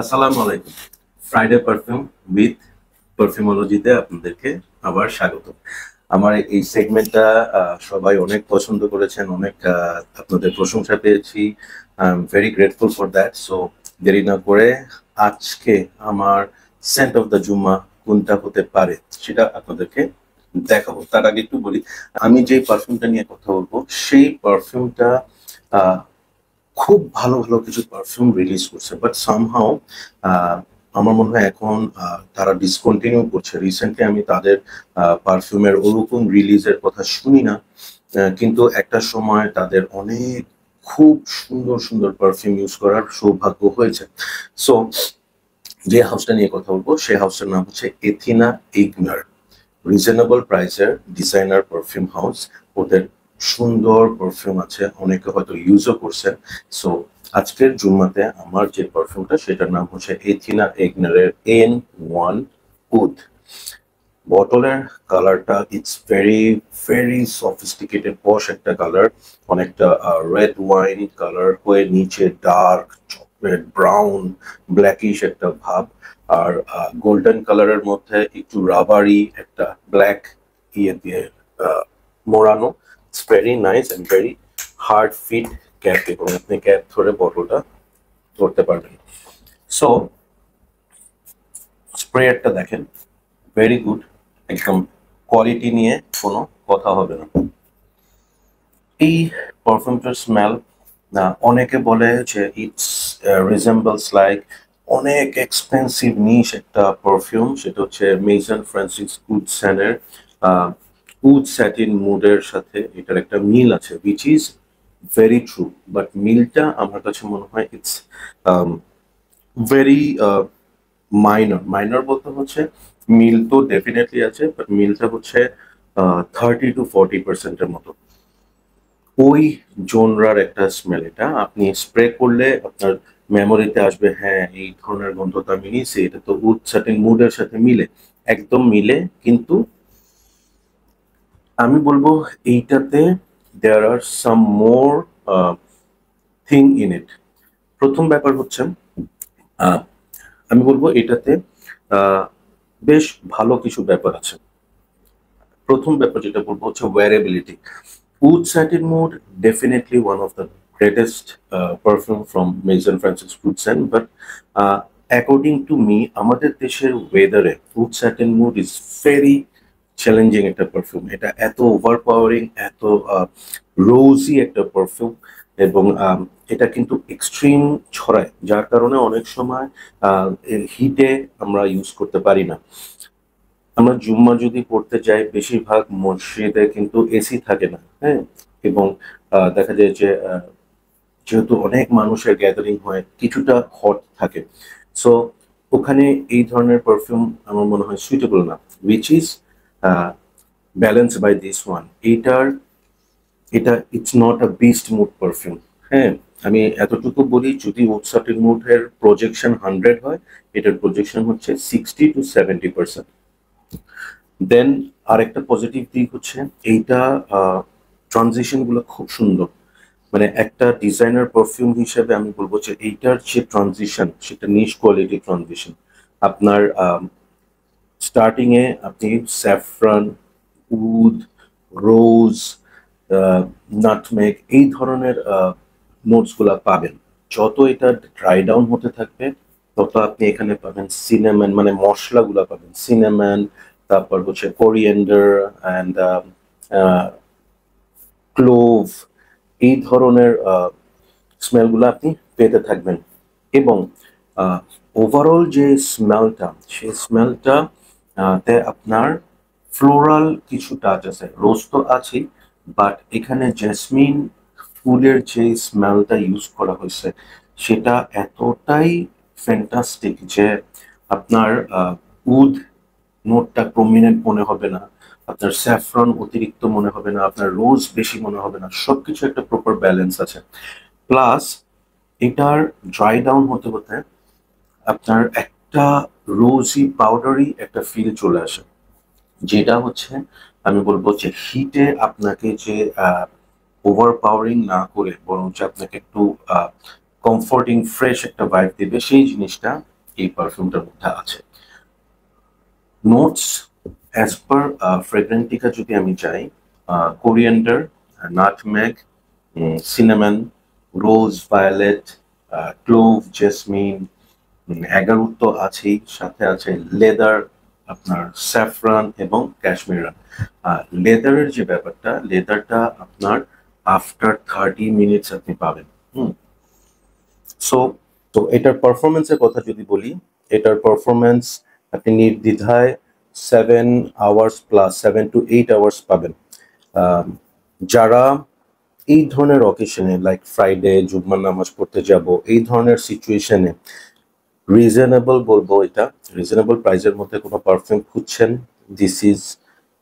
আসসালামু আলাইকুম। Friday perfume with পারফিউমোলজিতে আপনাদেরকে আবার স্বাগত। আমার এই সেগমেন্টটা সবাই অনেক পছন্দ করেছেন, অনেক আপনাদের প্রশংসা পেয়েছি। I am very grateful for that. So দেরি না করে আজকে আমার সেন্ট অফ দ্য জুম্মা কোনটা হতে পারে সেটা আপনাদেরকে দেখাবো। তার আগে একটু বলি, আমি যে পারফিউমটা নিয়ে কথা বলবো সেই পারফিউমটা খুব ভালো ভালো কিছু পারফিউম রিলিজ করছে, বাট সামহাও আমার মনে হয় এখন তারা ডিসকন্টিনিউ করছে। রিসেন্টলি আমি তাদের পারফিউমের ওরকম রিলিজের কথা শুনি না, কিন্তু একটা সময় তাদের অনেক খুব সুন্দর সুন্দর পারফিউম ইউজ করার সৌভাগ্য হয়েছে। সো যে হাউসটা নিয়ে কথা বলবো সেই হাউসটার নাম হচ্ছে এথিনা ইগনার। রিজনেবল প্রাইসের ডিজাইনার পারফিউম হাউস। ওদের সুন্দর পারফিউম আছে, অনেকে হয়তো ইউজও করছেন। সো আজকের জুম্মাতে আমার যে পারফিউমটা সেটার নাম হচ্ছে এথিনা এগনারের N1 উড। বটলের কালারটা it's very very sophisticated posh একটা কালার, অনেকটা রেড ওয়াইন কালার হয়ে নিচে ডার্ক চকলেট ব্রাউন ব্ল্যাকিশ একটা ভাব, আর গোল্ডেন কালারের মধ্যে একটু রাবারি একটা ব্ল্যাক ইয়ে দিয়ে মোড়ানো। It's very nice and very hard fit cap, এবং আপনি ক্যাপ ধরে বটলটা ধরতে পারবেন। সো স্প্রেয়ারটা দেখেন, ভেরি গুড, একদম কোয়ালিটি নিয়ে কোনো কথা হবে না। এই পারফিউমটার স্মেল না, অনেকে বলে যে ইটস রিজেম্বলস লাইক অনেক এক্সপেন্সিভ নিশ একটা পারফিউম, সেটা হচ্ছে মেসন ফ্রান্সিস উডসেনের উড স্যাটিন মুডের সাথে এটার একটা মিল আছে, which is very true. But মিলটা আমার কাছে মনে হয় ইটস ভেরি মাইনর। মাইনর বলতে হচ্ছে মিল তো ডেফিনেটলি আছে, বাট মিলটা হচ্ছে 30 to 40% মতো। ওই জোনরার একটা স্মেল এটা, আপনি স্প্রে করলে আপনার মেমোরিতে আসবে, হ্যাঁ এই ধরনের গন্ধটা আমি নিয়েছি, এটা তো উড সার্টেন মুডের সাথে মিলে, একদম মিলে। কিন্তু আমি বলবো এইটাতে দেয়ার আর সাম মোর থিং ইন ইট। প্রথম ব্যাপার হচ্ছে আহ, আমি বলবো এটাতে আহ, বেশ ভালো কিছু ব্যাপার আছে। প্রথম ব্যাপার যেটা বলবো হচ্ছে wearability. Wood satin mood definitely one of the greatest perfume from Maison Francis উডসেন, বাট অ্যাকর্ডিং টু মি আমাদের দেশের ওয়েদারে wood satin mood is very challenging একটা পারফিউম। এটা এত ওভার পাওয়ারিং, এত রোজি একটা পারফিউম, এবং এটা কিন্তু এক্সট্রিম ছড়ায়, যার কারণে অনেক সময় হিটে আমরা ইউজ করতে পারি না। আমরা জুম্মা যদি পড়তে যাই, বেশিরভাগ মসজিদে কিন্তু এসি থাকে না, হ্যাঁ, এবং দেখা যায় যে যেহেতু অনেক মানুষের গ্যাদারিং হয়, কিছুটা হট থাকে। সো ওখানে এই ধরনের পারফিউম আমার মনে হয় সুইটেবল না, which is balance by this one. এটা it's not a beast mood perfume. হ্যাঁ, আমি এতটুকু বলি, যদি ওটসাটের মুডের প্রজেকশন 100 হয়, এটার প্রজেকশন হচ্ছে 60 to 70%। দেন আরেকটা পজিটিভ দিক হচ্ছে এইটা ট্রানজিশন গুলো খুব সুন্দর। মানে একটা ডিজাইনার পারফিউম হিসেবে আমি বলবো যে এইটার যে ট্রানজিশন সেটা নিশ কোয়ালিটি ট্রানজিশন। আপনার স্টার্টিং এ আপনি স্যাফরান, উড, রোজ, নাটমেগ এই ধরনের নোটস গুলা পাবেন। যত এটা ড্রাই ডাউন হতে থাকবে, তত আপনি এখানে পাবেন সিনেমান, মানে মশলাগুলা পাবেন, সিনেমান, তারপর হচ্ছে কোরিয়েন্ডার অ্যান্ড ক্লোভ, এই ধরনের স্মেলগুলো আপনি পেতে থাকবেন। এবং ওভারঅল যে স্মেলটা, সেই স্মেলটা তে আপনার ফ্লোরাল কিছু টাচ আছে, রোজ তো আছেই, বাট এখানে জেসমিন ফুলের যে স্মেলটা ইউজ করা হয়েছে সেটা এতটাই ফ্যান্টাস্টিক যে আপনার উড নোটটা প্রমিনেন্ট মনে হবে না, আপনার স্যাফরন অতিরিক্ত মনে হবে না, আপনার রোজ বেশি মনে হবে না, সবকিছু একটা প্রপার ব্যালেন্স আছে। প্লাস এটার ড্রাই ডাউন হতে হতে আপনার একটা রোজি পাউডারি একটা ফিল চলে আসে, যেটা হচ্ছে আমি বলবো যে হিটে আপনাকে যে ওভার পাওয়ারিং না করে, বরঞ্চ আপনাকে একটু কমফোর্টিং ফ্রেশ একটা ভাইব দিবে, সেই জিনিসটা এই পারফিউমটার মধ্যে আছে। নোটস অ্যাজ পার ফ্রেগ্রেন্টিকা যদি আমি যাই, কোরিয়ান্ডার, নাটমেগ, সিনামন, রোজ, ভায়োলেট, ক্লোভ, জেসমিন, এগারোট তো আছেই, সাথে আছে লেদার, আপনার স্যাফরান এবং ক্যাশমিরান। লেদারের যে ব্যাপারটা, লেদারটা আপনার আফটার 30 মিনিটস আপনি পাবেন। সো তো এটার পারফরমেন্সের কথা যদি বলি, এটার পারফরমেন্স আপনি নির্দ্বিধায় 7 আওয়ার্স প্লাস, 7 to 8 আওয়ার্স পাবেন। যারা এই ধরনের অকেশনে, লাইক ফ্রাইডে জুম্মার নামাজ পড়তে যাব, এই ধরনের সিচুয়েশনে রিজনেবল বলবো, এটা রিজনেবল প্রাইসের মধ্যে কোনো পারফিউম খুঁজছেন, this is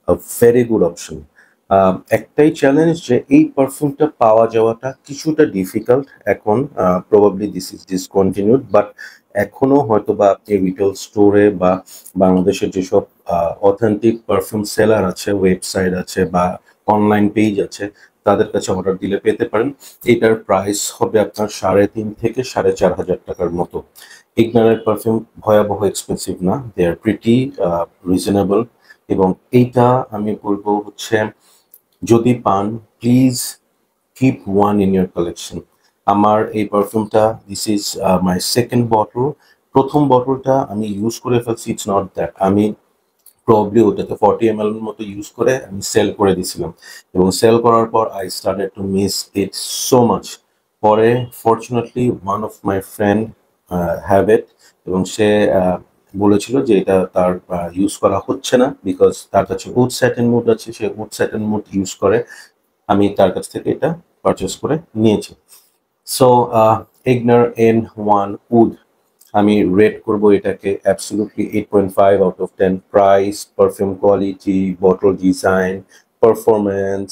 a very good option. একটাই চ্যালেঞ্জ যে এই পারফিউমটা পাওয়া যাওয়াটা কিছুটা ডিফিকাল্ট এখন, probably this is discontinued, but এখনো হয়তো বা আপনি রিটেল স্টোরে বা বাংলাদেশের যেসব অথেন্টিক পারফিউম সেলার আছে, ওয়েবসাইট আছে বা অনলাইন পেজ আছে, তাদের কাছে অর্ডার দিলে পেতে পারেন। এটার প্রাইস হবে আপনার 3.5 থেকে 4.5 হাজার টাকার মতো। ইগনারের পারফিউম ভয়াবহ এক্সপেন্সিভ না, দে আর প্রিটি রিজনেবল। এবং এইটা আমি বলবো হচ্ছে, যদি পান please keep one in your collection. আমার এই পারফিউমটা, this is my second bottle. প্রথম বটলটা আমি ইউজ করে ফেলছি, ইটস নট দ্যাট আমি প্রবলি ওটাতে 40 ml এর মতো ইউজ করে আমি সেল করে দিয়েছিলাম, এবং সেল করার পর I started to miss it so much. পরে fortunately one of my friend have it, এবং সে বলেছিল যে এটা তার ইউজ করা হচ্ছে না, বিকজ তার কাছে উড স্যাটিন মুড আছে, সে উড স্যাটিন মুড ইউজ করে। আমি তার কাছ থেকে এটা পারচেস করে নিয়েছি। সো ইগনার N1 উড, আমি রেট করব এটাকে absolutely 8.5 out of 10। Price, perfume quality, bottle design, performance,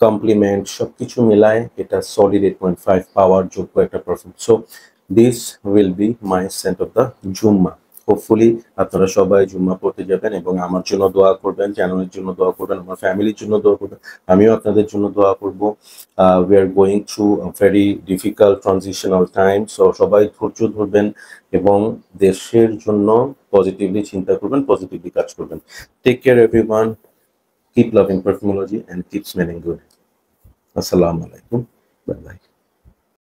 compliment সব কিছু মিলায় এটা সলিড 8.5 পাওয়ার যোগ্য একটা perfume. So this will be my scent of the Jumma. Hopefully আপনারা সবাই জুম্মা পড়তে যাবেন এবং আমার জন্য দোয়া করবেন, চ্যানেলের জন্য দোয়া করবেন, আমার ফ্যামিলির জন্য দোয়া করবেন, আমিও আপনাদের জন্য দোয়া করব। We are going through a very difficult transitional time, so সবাই ধৈর্য ধরবেন এবং দেশের জন্য পজিটিভলি চিন্তা করবেন, পজিটিভলি কাজ করবেন। Take care everyone, keep loving perfumology and keep smelling good. আসসালামু আলাইকুম, বাই বাই।